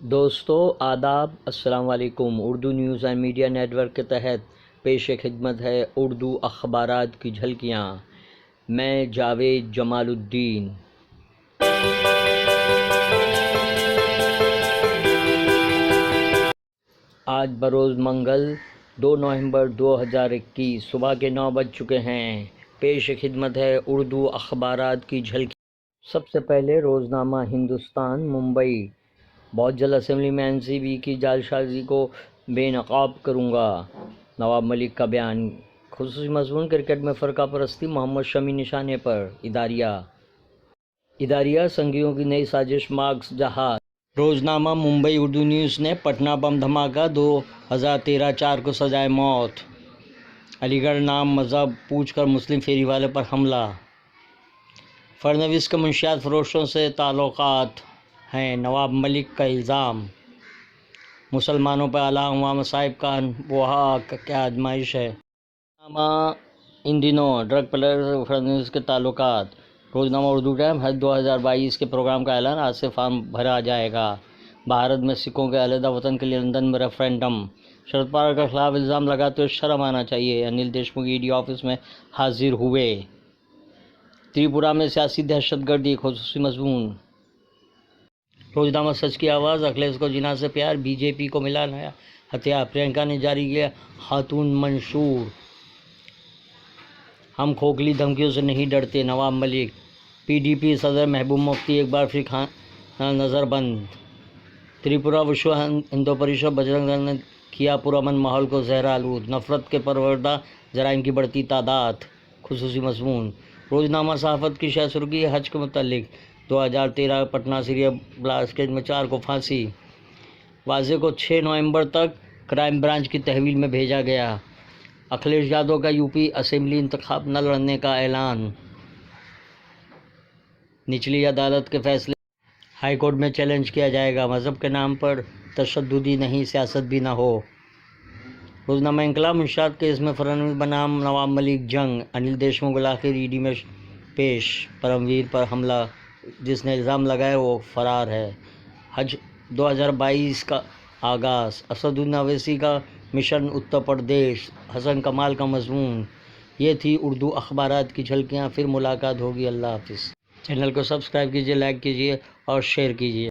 دوستو آداب، السلام علیکم۔ Urdu news and media network کے تحت پیش خدمت ہے اردو اخبارات کی جھلکیاں۔ میں جاوید جمال الدین۔ آج بروز منگل 2 نومبر 2021 صبح کے 9 بج چکے ہیں۔ پیش خدمت ہے اردو اخبارات کی جھلکی۔ سب سے پہلے روزنامہ ہندوستان ممبئی: بہت جلد اسمبلی میں NCB کی جعلسازی کو بے نقاب کروں گا، نواب ملک کا بیان۔ خصوصی مضمون: کرکٹ میں فرقہ پرستی، محمد شمی نشانے پر۔ اداریہ سنگھیوں کی نئی سازش، مارکس جہاز۔ روزنامہ ممبئی اردو نیوز نے پٹنہ بم دھماکہ 2013 4 کو سزائے موت۔ علی گڑھ نام مذہب پوچھ کر مسلم فیری والے پر حملہ۔ فڑنویس کے منشیات فروشوں سے تعلقات ہیں، نواب ملک کا الزام۔ مسلمانوں پر اعلیٰ عنوان مصائب کا انبوہ کیا آزمائش ہے۔ روزنامہ ان دنوں ڈرگ پیڈلر سے فڑنویس کے تعلقات۔ روزنامہ اردو ٹائم: حج 2022 کے پروگرام کا اعلان، آج سے فارم بھرا جائے گا۔ بھارت میں سکھوں کے علیحدہ وطن کے لیے لندن میں ریفرینڈم۔ شرد پوار کے خلاف الزام لگاتے ہوئے شرم آنا چاہیے، انل دیشمکھ ED آفس میں حاضر ہوئے۔ تریپورہ میں سیاسی دہشت گردی، خصوصی مضمون۔ روزنامہ سچ کی آواز: اکھلیش کو جناح سے پیار، BJP کو ملا نیا ہتھیار، پرینکا نے جاری کیا خاتون منشور۔ ہم کھوکھلی دھمکیوں سے نہیں ڈرتے، نواب ملک۔ PDP صدر محبوب مفتی ایک بار پھر خانہ نظر بند۔ تریپورہ وشو ہندو پریشد بجرنگ دل نے کیا پرامن ماحول کو زہر آلود، نفرت کے پروردہ جرائم کی بڑھتی تعداد۔ خصوصی مضمون۔ روزنامہ صحافت کی شہ سرخی: حج کے متعلق 2013 پٹنہ سیریز بلاسٹ کیس میں 4 کو پھانسی۔ واضح کو 6 نومبر تک کرائم برانچ کی تحویل میں بھیجا گیا۔ اکھلیش یادو کا UP اسمبلی انتخاب نہ لڑنے کا اعلان۔ نچلی عدالت کے فیصلے ہائی کورٹ میں چیلنج کیا جائے گا، مذہب کے نام پر تشدد نہیں، سیاست بھی نہ ہو۔ روزنامہ انقلاب: منشیات کیس میں فڑنویس بنام نواب ملک جنگ، انل دیشمکھ بالآخر ED میں پیش۔ پرمویر پر حملہ، جس نے الزام لگایا وہ فرار ہے۔ حج 2022 کا آغاز، اسدالدین اویسی کا مشن اتر پردیش، حسن کمال کا مضمون۔ یہ تھی اردو اخبارات کی جھلکیاں، پھر ملاقات ہوگی، اللہ حافظ۔ چینل کو سبسکرائب کیجیے، لائک کیجیے اور شیئر کیجیے۔